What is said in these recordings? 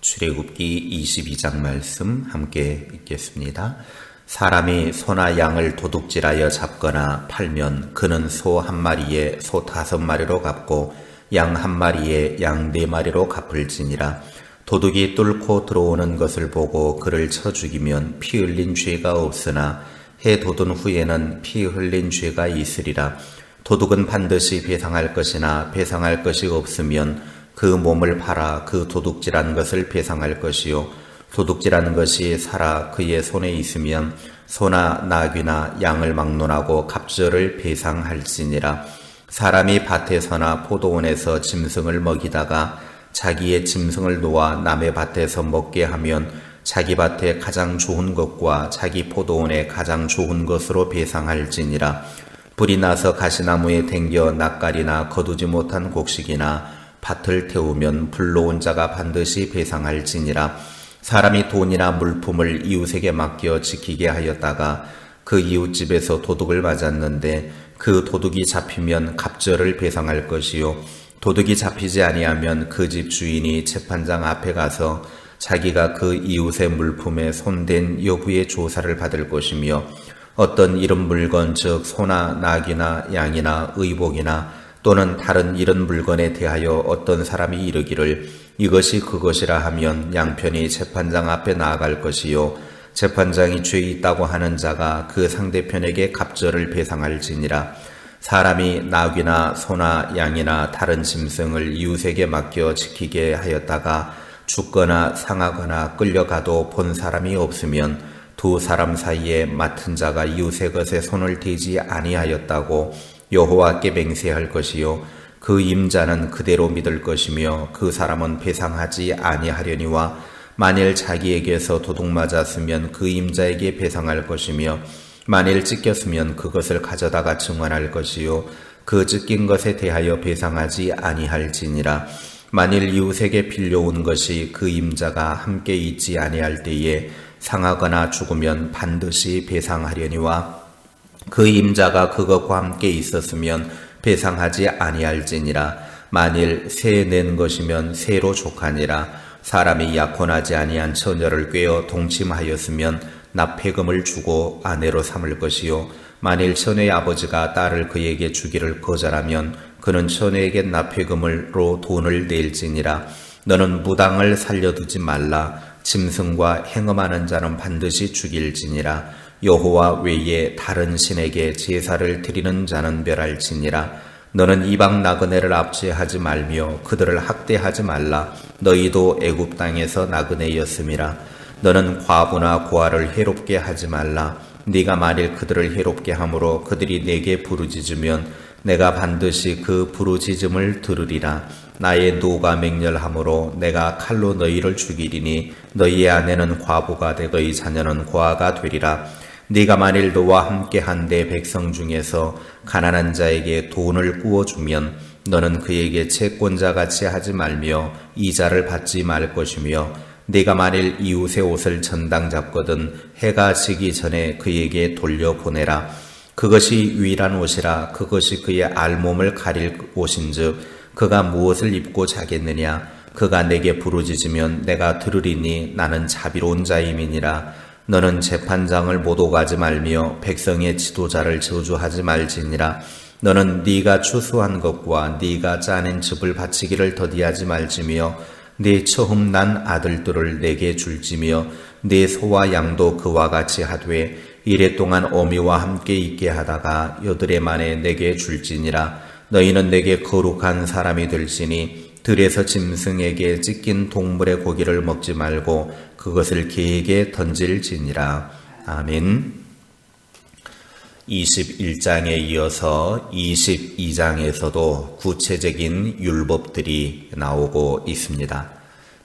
출애굽기 22장 말씀 함께 읽겠습니다. 사람이 소나 양을 도둑질하여 잡거나 팔면 그는 소 한 마리에 소 5마리로 갚고 양 한 마리에 양 4마리로 갚을지니라. 도둑이 뚫고 들어오는 것을 보고 그를 쳐 죽이면 피 흘린 죄가 없으나 해 돋은 후에는 피 흘린 죄가 있으리라. 도둑은 반드시 배상할 것이나 배상할 것이 없으면 그 몸을 팔아 그 도둑질한 것을 배상할 것이요, 도둑질한 것이 살아 그의 손에 있으면 소나 나귀나 양을 막론하고 갑절을 배상할지니라. 사람이 밭에서나 포도원에서 짐승을 먹이다가 자기의 짐승을 놓아 남의 밭에서 먹게 하면 자기 밭에 가장 좋은 것과 자기 포도원에 가장 좋은 것으로 배상할지니라. 불이 나서 가시나무에 댕겨 낯가리나 거두지 못한 곡식이나 밭을 태우면 불러온 자가 반드시 배상할지니라. 사람이 돈이나 물품을 이웃에게 맡겨 지키게 하였다가 그 이웃집에서 도둑을 맞았는데 그 도둑이 잡히면 갑절을 배상할 것이요, 도둑이 잡히지 아니하면 그 집 주인이 재판장 앞에 가서 자기가 그 이웃의 물품에 손댄 여부의 조사를 받을 것이며, 어떤 이런 물건 즉 소나 나귀나 양이나 의복이나 또는 다른 이런 물건에 대하여 어떤 사람이 이르기를 이것이 그것이라 하면 양편이 재판장 앞에 나아갈 것이요, 재판장이 죄 있다고 하는 자가 그 상대편에게 갑절을 배상할지니라. 사람이 나귀나 소나 양이나 다른 짐승을 이웃에게 맡겨 지키게 하였다가 죽거나 상하거나 끌려가도 본 사람이 없으면 두 사람 사이에 맡은 자가 이웃의 것에 손을 대지 아니하였다고 여호와께 맹세할 것이요, 그 임자는 그대로 믿을 것이며 그 사람은 배상하지 아니하려니와 만일 자기에게서 도둑 맞았으면 그 임자에게 배상할 것이며 만일 찢겼으면 그것을 가져다가 증언할 것이요, 그 찢긴 것에 대하여 배상하지 아니할지니라. 만일 이웃에게 빌려온 것이 그 임자가 함께 있지 아니할 때에 상하거나 죽으면 반드시 배상하려니와 그 임자가 그것과 함께 있었으면 배상하지 아니할지니라. 만일 새 낸 것이면 새로 족하니라. 사람이 약혼하지 아니한 처녀를 꾀어 동침하였으면 납폐금을 주고 아내로 삼을 것이요, 만일 처녀의 아버지가 딸을 그에게 주기를 거절하면 그는 처녀에게 납폐금으로 돈을 낼지니라. 너는 무당을 살려두지 말라. 짐승과 행음하는 자는 반드시 죽일지니라. 여호와 외에 다른 신에게 제사를 드리는 자는 멸할지니라. 너는 이방 나그네를 압제하지 말며 그들을 학대하지 말라. 너희도 애굽 땅에서 나그네였음이라. 너는 과부나 고아를 해롭게 하지 말라. 네가 만일 그들을 해롭게 함으로 그들이 내게 부르짖으면 내가 반드시 그 부르짖음을 들으리라. 나의 노가 맹렬함으로 내가 칼로 너희를 죽이리니 너희의 아내는 과부가 되고 너희 자녀는 고아가 되리라. 네가 만일 너와 함께한 내 백성 중에서 가난한 자에게 돈을 구워주면 너는 그에게 채권자같이 하지 말며 이자를 받지 말 것이며, 네가 만일 이웃의 옷을 전당 잡거든 해가 지기 전에 그에게 돌려보내라. 그것이 유일한 옷이라. 그것이 그의 알몸을 가릴 옷인즉 그가 무엇을 입고 자겠느냐. 그가 내게 부르짖으면 내가 들으리니 나는 자비로운 자임이니라. 너는 재판장을 못 오가지 말며 백성의 지도자를 저주하지 말지니라. 너는 네가 추수한 것과 네가 짜낸 즙을 바치기를 더디하지 말지며 네 처음 난 아들들을 내게 줄지며 네 소와 양도 그와 같이 하되 이랫동안 어미와 함께 있게 하다가 여드레 만에 내게 줄지니라. 너희는 내게 거룩한 사람이 될지니 들에서 짐승에게 찢긴 동물의 고기를 먹지 말고 그것을 개에게 던질지니라. 아멘. 21장에 이어서 22장에서도 구체적인 율법들이 나오고 있습니다.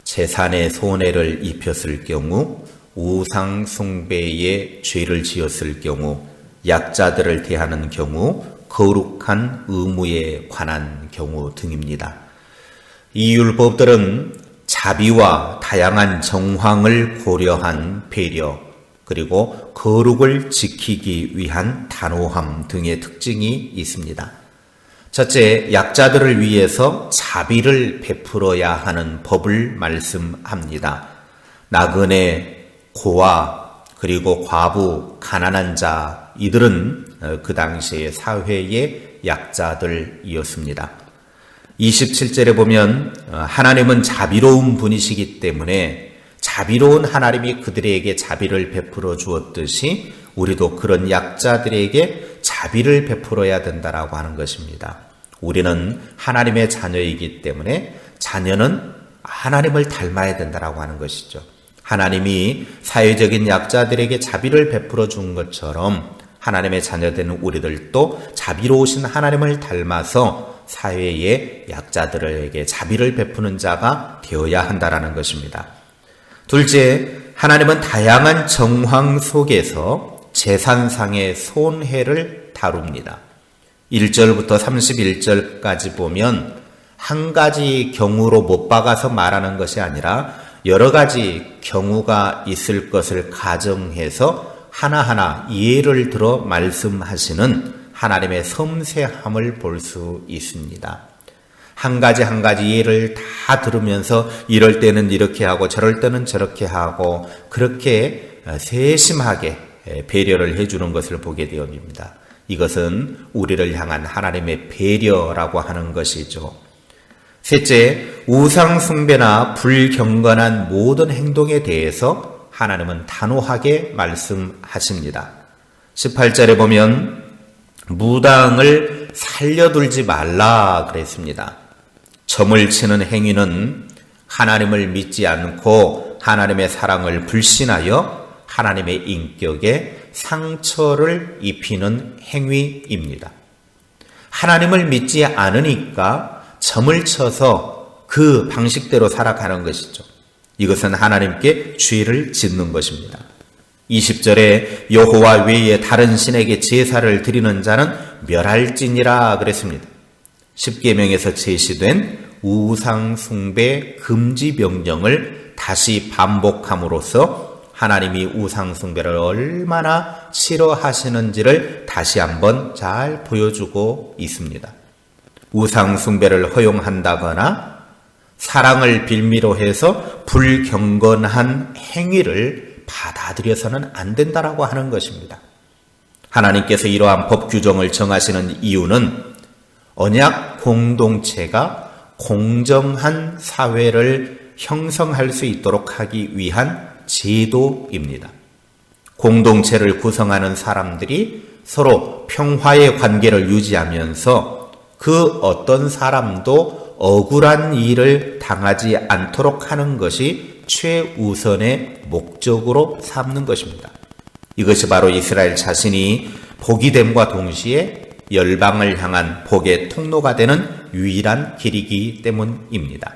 제산의 손해를 입혔을 경우, 우상 숭배에 죄를 지었을 경우, 약자들을 대하는 경우, 거룩한 의무에 관한 경우 등입니다. 이 율법들은 자비와 다양한 정황을 고려한 배려, 그리고 거룩을 지키기 위한 단호함 등의 특징이 있습니다. 첫째, 약자들을 위해서 자비를 베풀어야 하는 법을 말씀합니다. 나그네, 고아, 그리고 과부, 가난한 자, 이들은 그 당시의 사회의 약자들이었습니다. 27절에 보면 하나님은 자비로운 분이시기 때문에 자비로운 하나님이 그들에게 자비를 베풀어 주었듯이 우리도 그런 약자들에게 자비를 베풀어야 된다라고 하는 것입니다. 우리는 하나님의 자녀이기 때문에 자녀는 하나님을 닮아야 된다라고 하는 것이죠. 하나님이 사회적인 약자들에게 자비를 베풀어 준 것처럼 하나님의 자녀된 우리들도 자비로우신 하나님을 닮아서 사회의 약자들에게 자비를 베푸는 자가 되어야 한다라는 것입니다. 둘째, 하나님은 다양한 정황 속에서 재산상의 손해를 다룹니다. 1절부터 31절까지 보면 한 가지 경우로 못 박아서 말하는 것이 아니라 여러 가지 경우가 있을 것을 가정해서 하나하나 예를 들어 말씀하시는 하나님의 섬세함을 볼 수 있습니다. 한 가지 한 가지 예를 다 들으면서 이럴 때는 이렇게 하고 저럴 때는 저렇게 하고 그렇게 세심하게 배려를 해주는 것을 보게 되옵니다. 이것은 우리를 향한 하나님의 배려라고 하는 것이죠. 셋째, 우상 숭배나 불경건한 모든 행동에 대해서 하나님은 단호하게 말씀하십니다. 18절에 보면 무당을 살려둘지 말라 그랬습니다. 점을 치는 행위는 하나님을 믿지 않고 하나님의 사랑을 불신하여 하나님의 인격에 상처를 입히는 행위입니다. 하나님을 믿지 않으니까 점을 쳐서 그 방식대로 살아가는 것이죠. 이것은 하나님께 죄를 짓는 것입니다. 20절에 여호와 외에 다른 신에게 제사를 드리는 자는 멸할지니라 그랬습니다. 십계명에서 제시된 우상 숭배 금지 명령을 다시 반복함으로써 하나님이 우상 숭배를 얼마나 싫어하시는지를 다시 한번 잘 보여주고 있습니다. 우상 숭배를 허용한다거나 사랑을 빌미로 해서 불경건한 행위를 받아들여서는 안 된다라고 하는 것입니다. 하나님께서 이러한 법 규정을 정하시는 이유는 언약 공동체가 공정한 사회를 형성할 수 있도록 하기 위한 제도입니다. 공동체를 구성하는 사람들이 서로 평화의 관계를 유지하면서 그 어떤 사람도 억울한 일을 당하지 않도록 하는 것이 최우선의 목적으로 삼는 것입니다. 이것이 바로 이스라엘 자신이 복이 됨과 동시에 열방을 향한 복의 통로가 되는 유일한 길이기 때문입니다.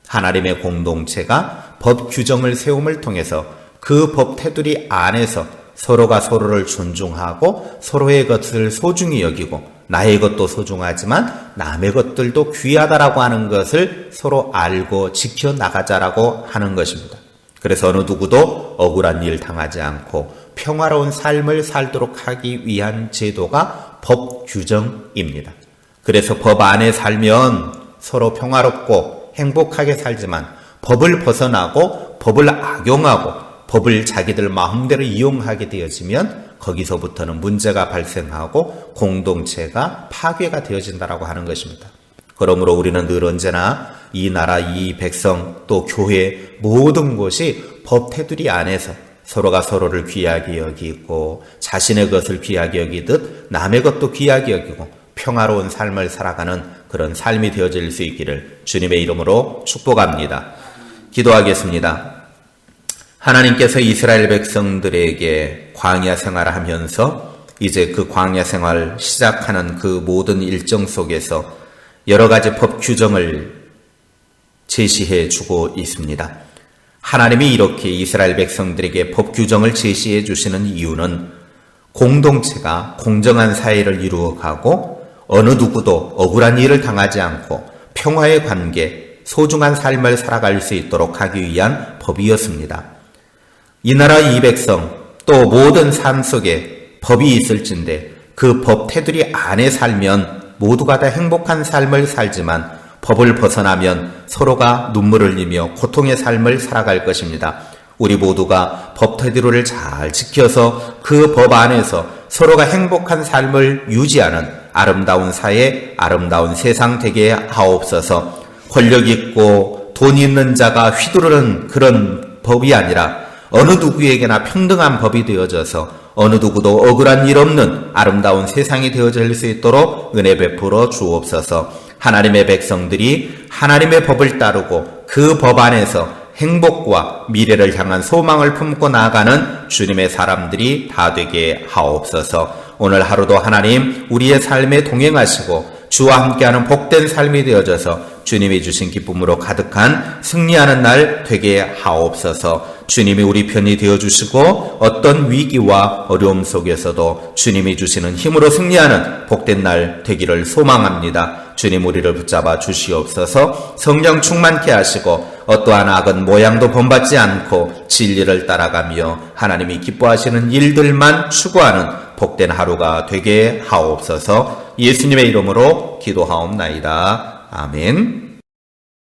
하나님의 공동체가 법 규정을 세움을 통해서 그 법 테두리 안에서 서로가 서로를 존중하고 서로의 것을 소중히 여기고 나의 것도 소중하지만 남의 것들도 귀하다라고 하는 것을 서로 알고 지켜나가자라고 하는 것입니다. 그래서 어느 누구도 억울한 일 당하지 않고 평화로운 삶을 살도록 하기 위한 제도가 법 규정입니다. 그래서 법 안에 살면 서로 평화롭고 행복하게 살지만 법을 벗어나고 법을 악용하고 법을 자기들 마음대로 이용하게 되어지면 거기서부터는 문제가 발생하고 공동체가 파괴가 되어진다라고 하는 것입니다. 그러므로 우리는 늘 언제나 이 나라, 이 백성, 또 교회 모든 곳이 법 테두리 안에서 서로가 서로를 귀하게 여기고 자신의 것을 귀하게 여기듯 남의 것도 귀하게 여기고 평화로운 삶을 살아가는 그런 삶이 되어질 수 있기를 주님의 이름으로 축복합니다. 기도하겠습니다. 하나님께서 이스라엘 백성들에게 광야 생활을 하면서 이제 그 광야 생활 시작하는 그 모든 일정 속에서 여러 가지 법 규정을 제시해 주고 있습니다. 하나님이 이렇게 이스라엘 백성들에게 법 규정을 제시해 주시는 이유는 공동체가 공정한 사회를 이루어가고 어느 누구도 억울한 일을 당하지 않고 평화의 관계, 소중한 삶을 살아갈 수 있도록 하기 위한 법이었습니다. 이 나라 이 백성 또 모든 삶 속에 법이 있을진데 그 법 테두리 안에 살면 모두가 다 행복한 삶을 살지만 법을 벗어나면 서로가 눈물을 흘리며 고통의 삶을 살아갈 것입니다. 우리 모두가 법태도를 잘 지켜서 그 법 안에서 서로가 행복한 삶을 유지하는 아름다운 사회, 아름다운 세상 되게 하옵소서. 권력 있고 돈 있는 자가 휘두르는 그런 법이 아니라 어느 누구에게나 평등한 법이 되어져서 어느 누구도 억울한 일 없는 아름다운 세상이 되어질 수 있도록 은혜 베풀어 주옵소서. 하나님의 백성들이 하나님의 법을 따르고 그 법 안에서 행복과 미래를 향한 소망을 품고 나아가는 주님의 사람들이 다 되게 하옵소서. 오늘 하루도 하나님 우리의 삶에 동행하시고 주와 함께하는 복된 삶이 되어져서 주님이 주신 기쁨으로 가득한 승리하는 날 되게 하옵소서. 주님이 우리 편이 되어주시고 어떤 위기와 어려움 속에서도 주님이 주시는 힘으로 승리하는 복된 날 되기를 소망합니다. 주님 우리를 붙잡아 주시옵소서. 성령 충만케 하시고 어떠한 악은 모양도 본받지 않고 진리를 따라가며 하나님이 기뻐하시는 일들만 추구하는 복된 하루가 되게 하옵소서. 예수님의 이름으로 기도하옵나이다. 아멘.